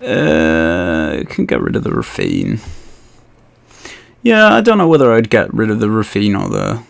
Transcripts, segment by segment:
Can get rid of the Rafine. Yeah, I don't know whether I'd get rid of the Rafine or the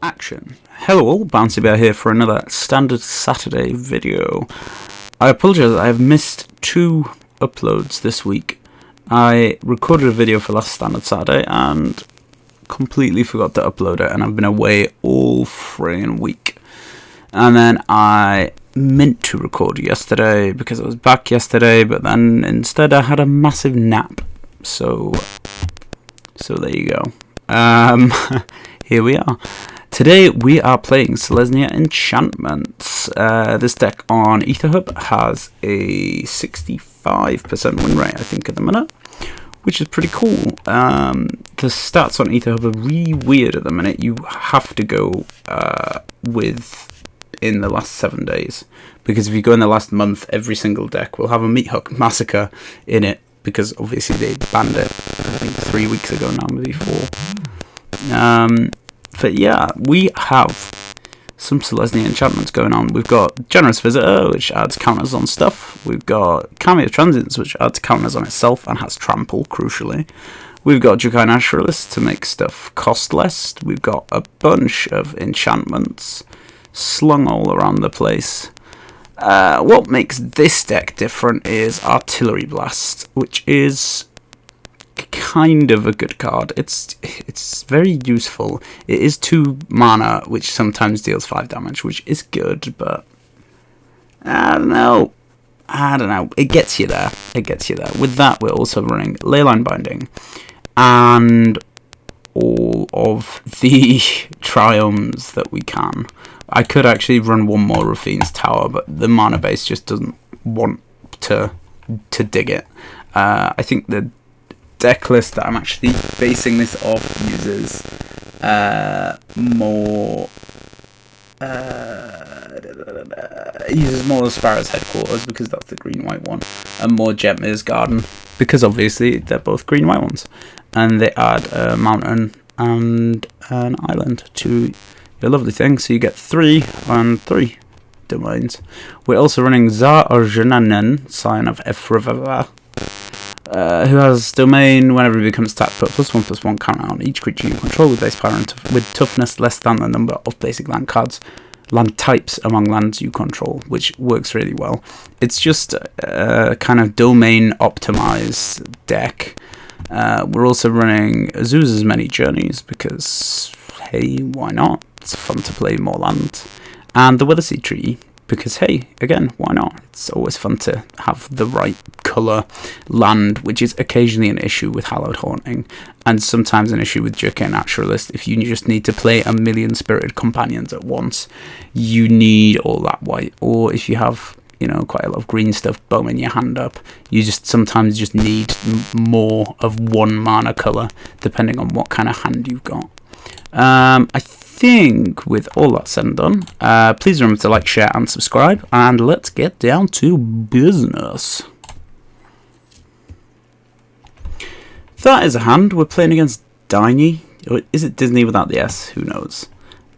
action. Hello all, Bouncy Bear here for another Standard Saturday video. I apologise, I have missed 2 uploads this week. I recorded a video for last Standard Saturday and completely forgot to upload it, and I've been away all freaking week. And then I meant to record yesterday because I was back yesterday, but then instead I had a massive nap. So there you go. Here we are. Today we are playing Selesnya Enchantments. This deck on EtherHub has a 65% win rate, I think, at the minute, which is pretty cool. The stats on EtherHub are really weird at the minute. You have to go in the last 7 days, because if you go in the last month, every single deck will have a Meat Hook Massacre in it, because obviously they banned it, I think 3 weeks ago now, maybe 4. But yeah, we have some Selesnya Enchantments going on. We've got Generous Visitor, which adds counters on stuff. We've got Cameo Transients, which adds counters on itself and has Trample, crucially. We've got Jukai Naturalist to make stuff cost less. We've got a bunch of enchantments slung all around the place. What makes this deck different is Artillery Blast, which is kind of a good card. It's very useful. It is 2 mana, which sometimes deals 5 damage, which is good, but I don't know. It gets you there. With that, we're also running Leyline Binding and all of the Triomes that we can. I could actually run one more Rafine's Tower, but the mana base just doesn't want to dig it. I think the deck list that I'm actually basing this off uses more Sparrow's Headquarters, because that's the green-white one, and more Jetmir's Garden, because obviously they're both green-white ones, and they add a mountain and an island to your lovely thing, so you get 3 and 3 domains. We're also running Zar-Arjunanen, Scion of Efrava, who has domain. Whenever it becomes tapped, put +1/+1 counter on each creature you control with base power and with toughness less than the number of basic land types among lands you control, which works really well. It's just a kind of domain optimized deck. We're also running Azuza's Many Journeys because, hey, why not? It's fun to play more land. And the weatherseed tree, because, hey, again, why not? It's always fun to have the right colour land, which is occasionally an issue with Hallowed Haunting, and sometimes an issue with Jukai Naturalist. If you just need to play a million Spirited Companions at once, you need all that white. Or if you have, quite a lot of green stuff bombing your hand up, you sometimes just need more of one mana colour, depending on what kind of hand you've got. I think with all that said and done, please remember to like, share and subscribe, and let's get down to business. That is a hand. We're playing against Diney. Or is it Disney without the S? Who knows?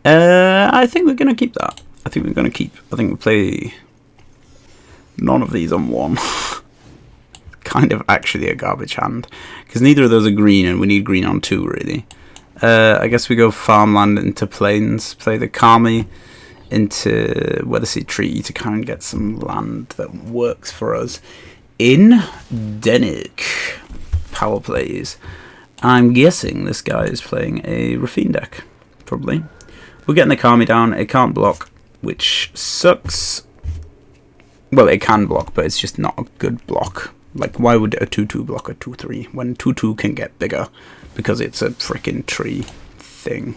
I think we're going to keep that. I think we play none of these on 1. Kind of actually a garbage hand, because neither of those are green, and we need green on 2, really. I guess we go farmland into plains, play the Kami into Weatherseed Tree to kind of get some land that works for us. In Denick, power plays. I'm guessing this guy is playing a Rafine deck, probably. We're getting the Kami down. It can't block, which sucks. Well, it can block, but it's just not a good block. Like, why would a 2/2 block a 2/3 when 2/2 can get bigger? Because it's a freaking tree thing.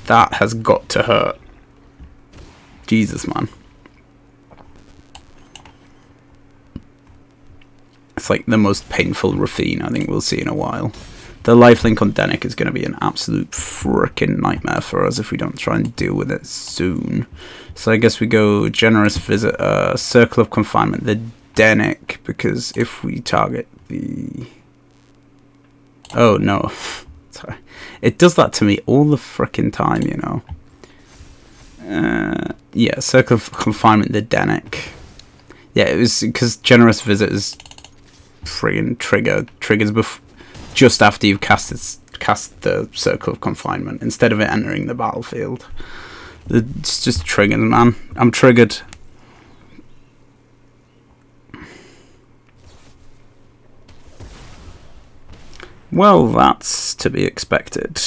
That has got to hurt. Jesus, man. It's like the most painful Rafine I think we'll see in a while. The lifelink on Denick is going to be an absolute frickin' nightmare for us if we don't try and deal with it soon. So I guess we go Generous Visitor, Circle of Confinement, the Denick, because if we target the... Oh, no. Sorry. It does that to me all the frickin' time, you know. Yeah, Circle of Confinement, the Denick. Yeah, it was because Generous Visitors friggin' triggers just after you've cast the Circle of Confinement instead of it entering the battlefield. It's just triggers, man. I'm triggered. Well, that's to be expected.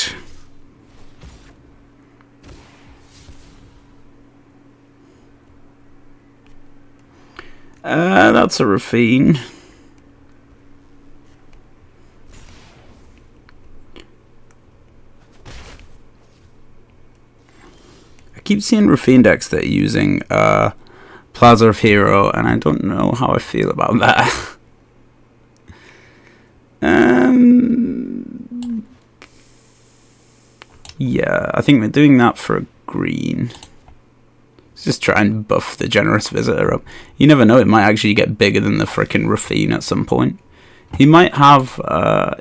That's a Rafine. I keep seeing Rafine decks that are using Plaza of Hero, and I don't know how I feel about that. Yeah, I think we're doing that for a green. Let's just try and buff the Generous Visitor up. You never know, it might actually get bigger than the frickin' Rafine at some point. He might have,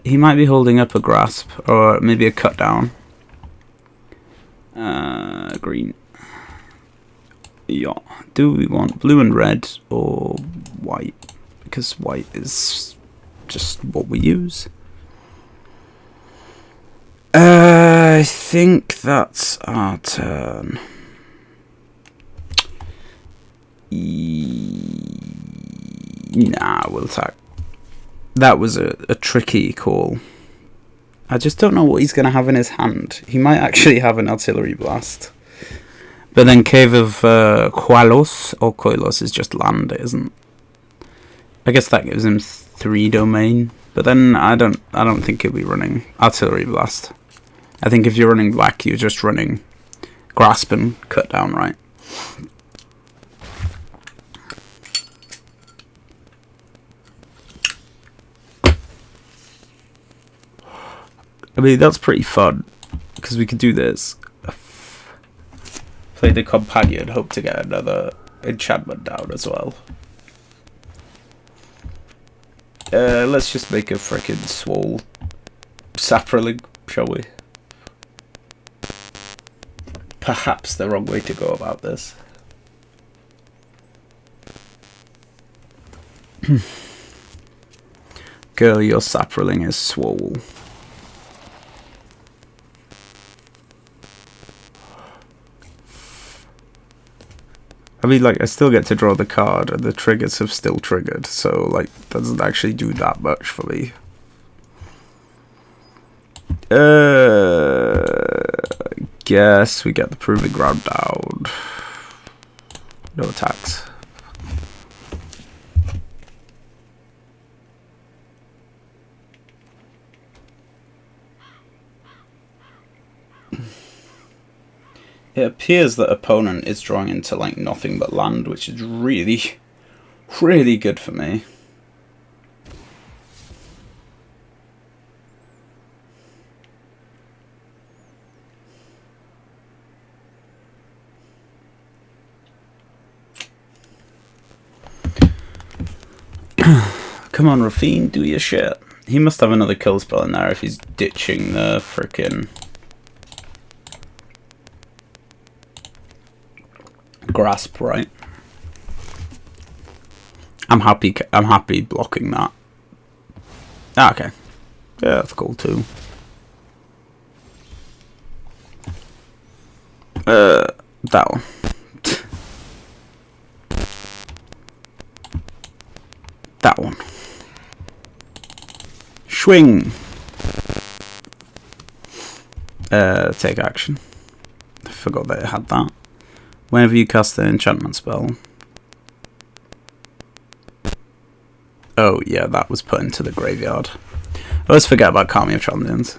he might be holding up a Grasp, or maybe a Cut Down. Green. Yeah. Do we want blue and red, or white? Because white is just what we use. I think that's our turn. Nah, we'll attack. That was a tricky call. I just don't know what he's going to have in his hand. He might actually have an Artillery Blast. But then Cave of Koilos, or Koilos, is just land, it isn't. I guess that gives him 3 domain. But then I don't think he'll be running Artillery Blast. I think if you're running black, you're just running Grasp and Cut Down, right? I mean, that's pretty fun, because we could do this. Play the Companion, hope to get another enchantment down as well. Let's just make a frickin' swole Saproling, shall we? Perhaps the wrong way to go about this. Girl, your Saproling is swole. I mean, like, I still get to draw the card, and the triggers have still triggered, so, like, doesn't actually do that much for me. Guess we get the Proving Ground down. No attacks. It appears that opponent is drawing into like nothing but land, which is really, really good for me. Come on, Rafine, do your shit. He must have another kill spell in there if he's ditching the frickin' Grasp, right? I'm happy blocking that. Ah, okay. Yeah, that's cool too. That one. That one. Swing. Take action. I forgot that it had that. Whenever you cast an enchantment spell. Oh, yeah, that was put into the graveyard. I always forget about Calming of Transience.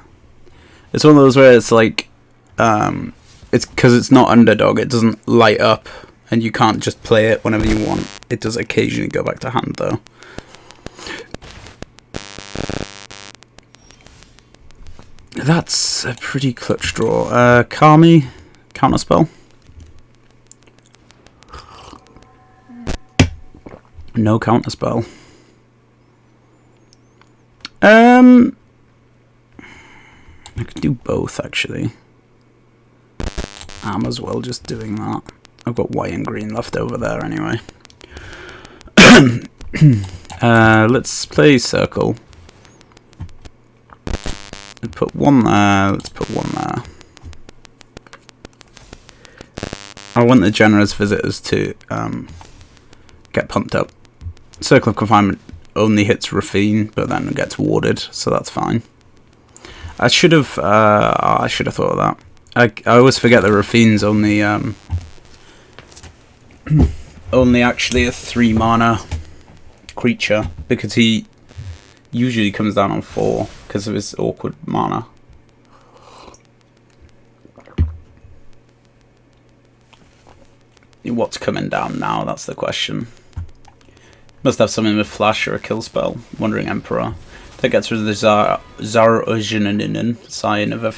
It's one of those where it's like, it's because it's not underdog, it doesn't light up, and you can't just play it whenever you want. It does occasionally go back to hand, though. That's a pretty clutch draw. Kami, counterspell. No counterspell. I could do both actually. I'm as well just doing that. I've got white and green left over there anyway. Let's play circle. Let's put one there. Let's put one there. I want the generous visitors to get pumped up. Circle of Confinement only hits Rafine, but then gets warded, so that's fine. I should have thought of that. I always forget that Rafine's only only actually a 3 mana creature, because he usually comes down on 4 because of his awkward mana. What's coming down now? That's the question. Must have something with flash or a kill spell. Wandering Emperor. That gets rid of the Zara-Ojininin, Scion of a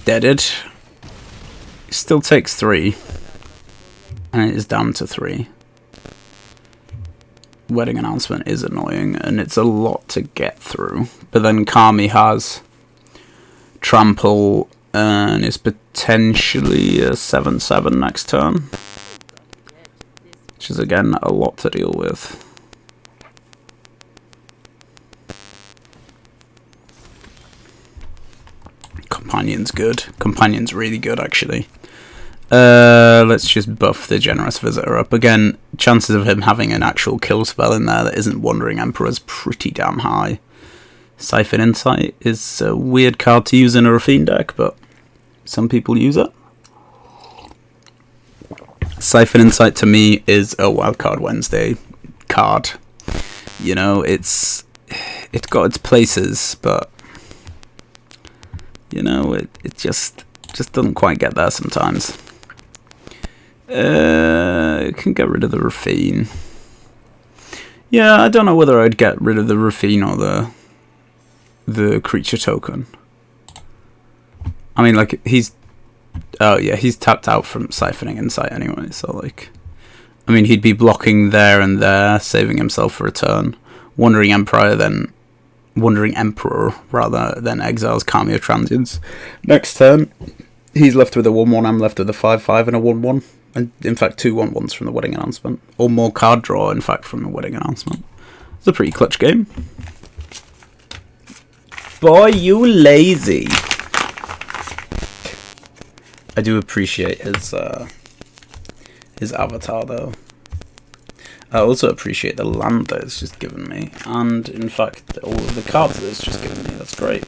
Deaded. Still takes 3. And it is down to 3. Wedding Announcement is annoying, and it's a lot to get through. But then Kami has Trample, and is potentially a 7/7 next turn. Which is again a lot to deal with. Companion's good. Companion's really good actually. Let's just buff the Generous Visitor up. Again, chances of him having an actual kill spell in there that isn't Wandering Emperor is pretty damn high. Siphon Insight is a weird card to use in a Rafine deck, but some people use it. Siphon Insight to me is a Wildcard Wednesday card. You know, it's got its places, but you know, it just doesn't quite get there sometimes. It can get rid of the Rafine. Yeah, I don't know whether I'd get rid of the Rafine or the creature token. I mean, like, he's tapped out from Siphoning Insight anyway, so, like, I mean, he'd be blocking there and there, saving himself for a turn. Wandering Emperor, rather, then exiles Kami of Transients. Next turn, he's left with a 1/1, I'm left with a 5/5 and a 1/1. And in fact, 2 1/1s from the Wedding Announcement. Or more card draw, in fact, from the Wedding Announcement. It's a pretty clutch game. Boy, you lazy. I do appreciate his avatar, though. I also appreciate the land that it's just given me. And, in fact, all of the cards that it's just given me. That's great.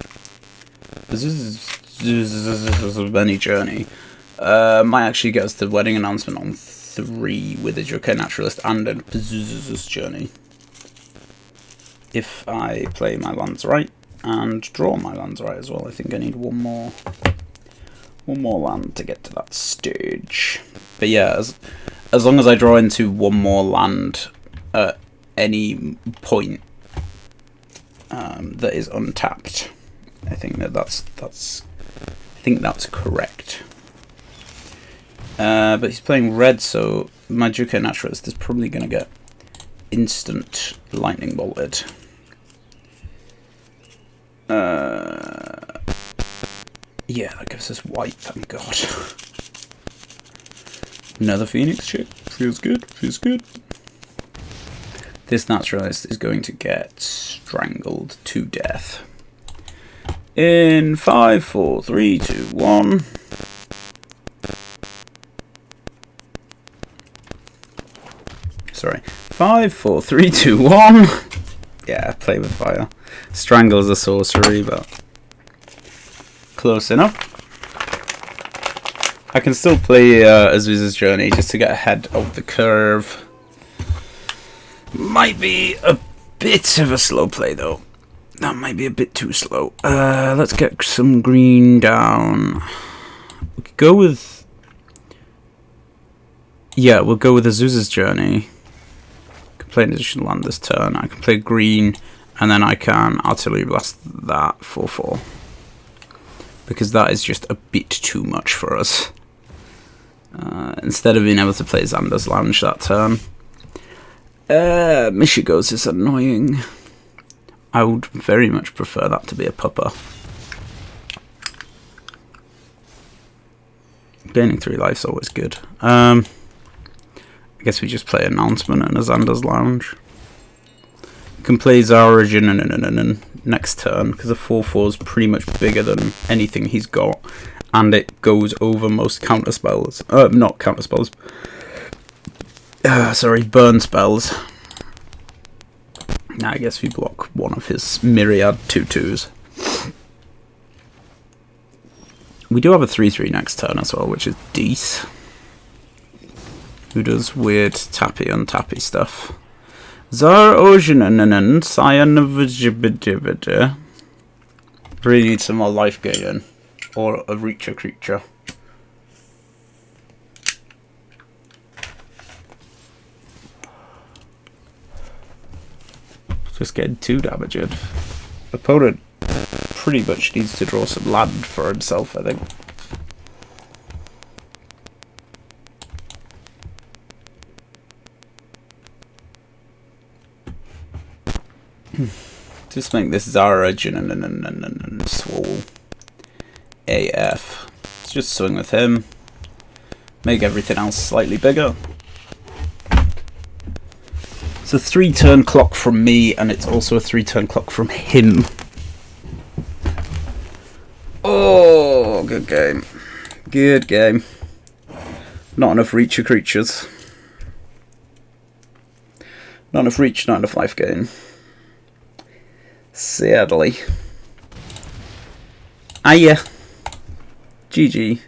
This is a many journey. Might actually get us the Wedding Announcement on 3 with a Joker Naturalist and a Pazuzu's Journey. If I play my lands right and draw my lands right as well. I think I need one more land to get to that stage. But yeah, as long as I draw into one more land at any point that is untapped, I think that's correct. But he's playing red, so my Joker Naturalist is probably going to get instant lightning bolted. Yeah, that gives us white, thank God. Another Phoenix chip. Feels good, feels good. This Naturalist is going to get strangled to death. In 5, 4, 3, 2, 1. Sorry. 5, 4, 3, 2, 1. Yeah, play with fire. Strangle is a sorcery, but close enough. I can still play Azuza's Journey just to get ahead of the curve. Might be a bit of a slow play, though. That might be a bit too slow. Let's get some green down. We could go with... Yeah, we'll go with Azuza's Journey. I can play an additional land this turn. I can play green And then I can Artillery Blast that 4/4. Because that is just a bit too much for us. Instead of being able to play Xander's Lounge that turn. Michigos is annoying. I would very much prefer that to be a pupper. Gaining 3 life is always good. I guess we just play Announcement and a Xander's Lounge. You can play Zarajan and next turn, because a 4/4 is pretty much bigger than anything he's got, and it goes over most counter spells. Not counter spells. Sorry, burn spells. Now I guess we block one of his myriad 2/2s. We do have a 3/3 next turn as well, which is Deece, who does weird tappy untappy stuff. Zar Oceananan, Cyan of really need some more life gain, or a Reacher creature. Just getting 2 damaged. Opponent pretty much needs to draw some land for himself, I think. Just make this Zara and Swole AF. Let's just swing with him. Make everything else slightly bigger. It's a 3-turn clock from me, and it's also a 3-turn clock from him. Oh, good game. Good game. Not enough Reacher creatures. Not enough reach, not enough life gain. Sadly. Yeah. GG.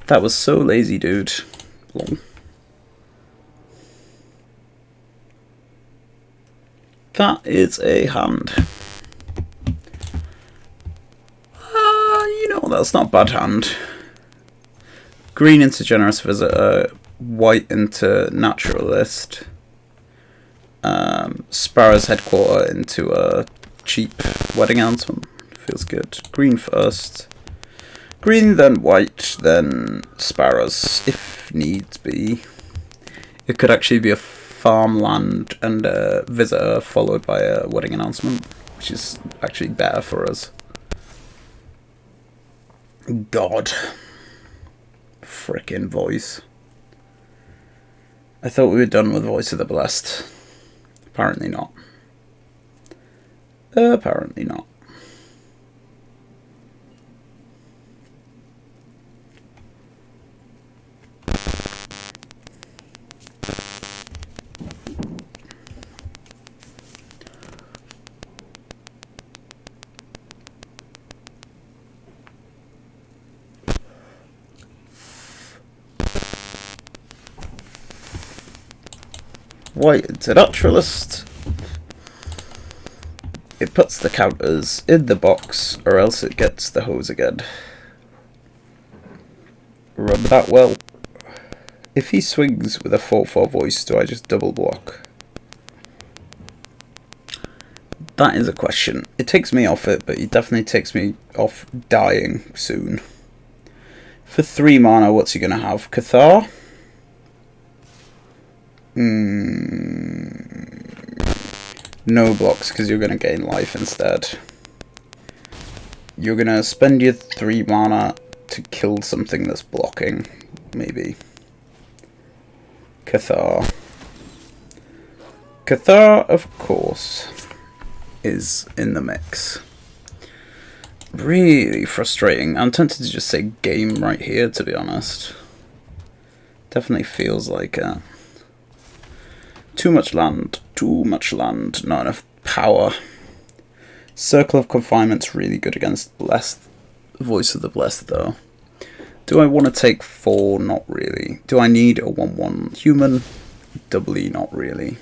That was so lazy, dude. Long. That is a hand. You know, that's not a bad hand. Green into Generous Visitor, white into Naturalist, Sparrow's Headquarter into a cheap Wedding Announcement. Feels good. Green first. Green, then white, then Sparrows, if needs be. It could actually be a farmland and a visitor followed by a Wedding Announcement, which is actually better for us. God. Frickin' voice. I thought we were done with Voice of the Blessed. Apparently not. Apparently not. White into Naturalist. It puts the counters in the box, or else it gets the hose again. Run that well. If he swings with a 4/4 voice, do I just double block? That is a question. It takes me off it, but it definitely takes me off dying soon. For 3 mana, what's he going to have? Cathar? No blocks, because you're going to gain life instead. You're going to spend your 3 mana to kill something that's blocking, maybe. Cathar. Cathar, of course, is in the mix. Really frustrating. I'm tempted to just say game right here, to be honest. Definitely feels like too much land, not enough power. Circle of Confinement's really good against Blessed. Voice of the Blessed, though. Do I want to take 4? Not really. Do I need a 1/1 human? Doubly not really.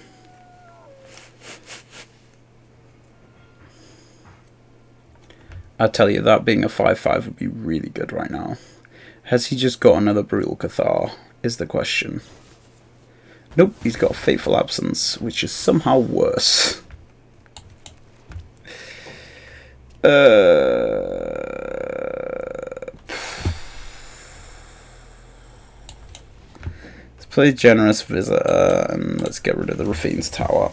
I tell you, that being a 5/5 would be really good right now. Has he just got another Brutal Cathar, is the question. Nope, he's got Fateful Absence, which is somehow worse. Let's play Generous Visitor and let's get rid of the Rafine's Tower.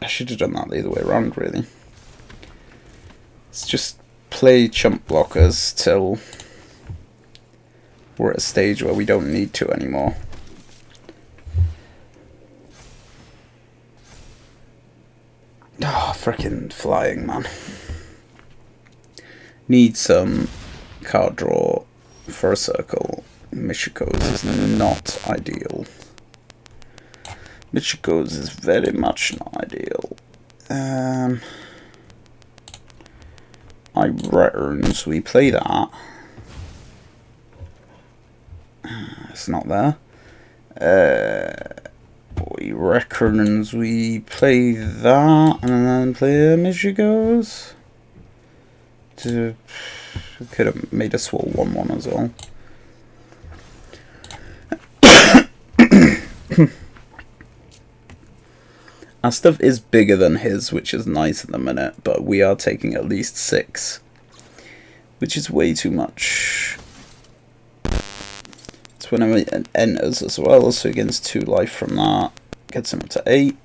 I should have done that the other way around, really. Let's just play chump blockers till we're at a stage where we don't need to anymore. Oh, frickin' flying, man. Need some card draw for a circle. Michiko's is not ideal. Michiko's is very much not ideal. I reckons we play that. It's not there. We reckons we play that and then play a Michiko's. Could have made a swole 1/1 as well. Our stuff is bigger than his, which is nice at the minute, but we are taking at least 6, which is way too much. It's when it enters as well, so he gains 2 life from that, gets him up to 8.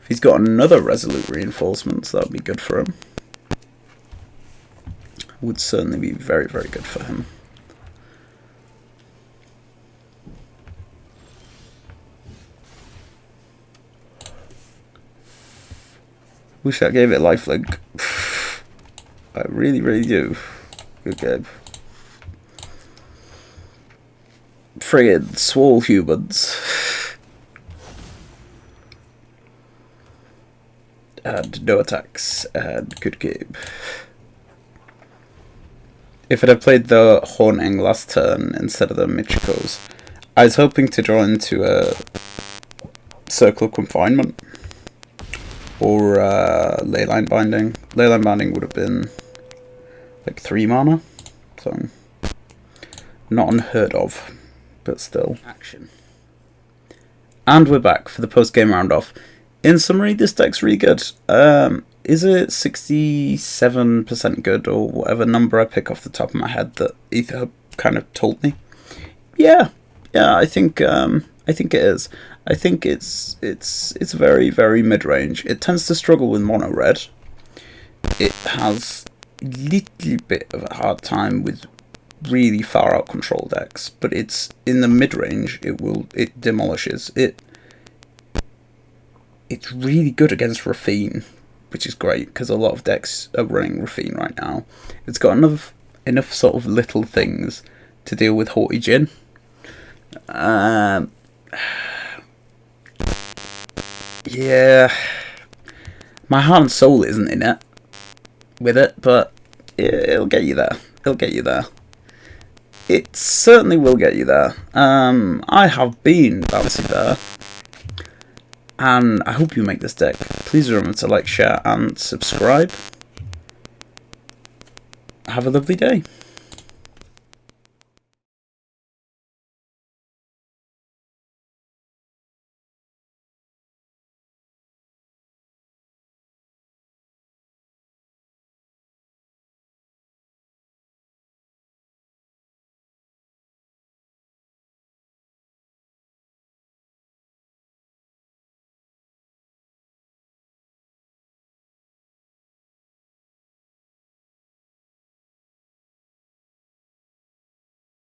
If he's got another Resolute Reinforcements, that would be good for him. Would certainly be very, very good for him. Wish I gave it lifelink. I really, really do. Good game. Friggin' swole humans. And no attacks. And good game. If it had played the Haunting last turn instead of the Michiko's, I was hoping to draw into a Circle of Confinement. Or leyline binding. Leyline binding would have been like 3 mana, so not unheard of, but still. Action. And we're back for the post-game round-off. In summary, this deck's really good. Is it 67% good or whatever number I pick off the top of my head that Ether kind of told me? Yeah, I think it is. I think it's very, very mid-range. It tends to struggle with mono red. It has a little bit of a hard time with really far out control decks, but it's in the mid-range. It demolishes it. It's really good against Rafine, which is great because a lot of decks are running Rafine right now. It's got enough sort of little things to deal with Haughty Djinn. Yeah, my heart and soul isn't in it with it, but it'll get you there. It'll get you there. It certainly will get you there. I have been bouncing there, and I hope you make this deck. Please remember to like, share, and subscribe. Have a lovely day.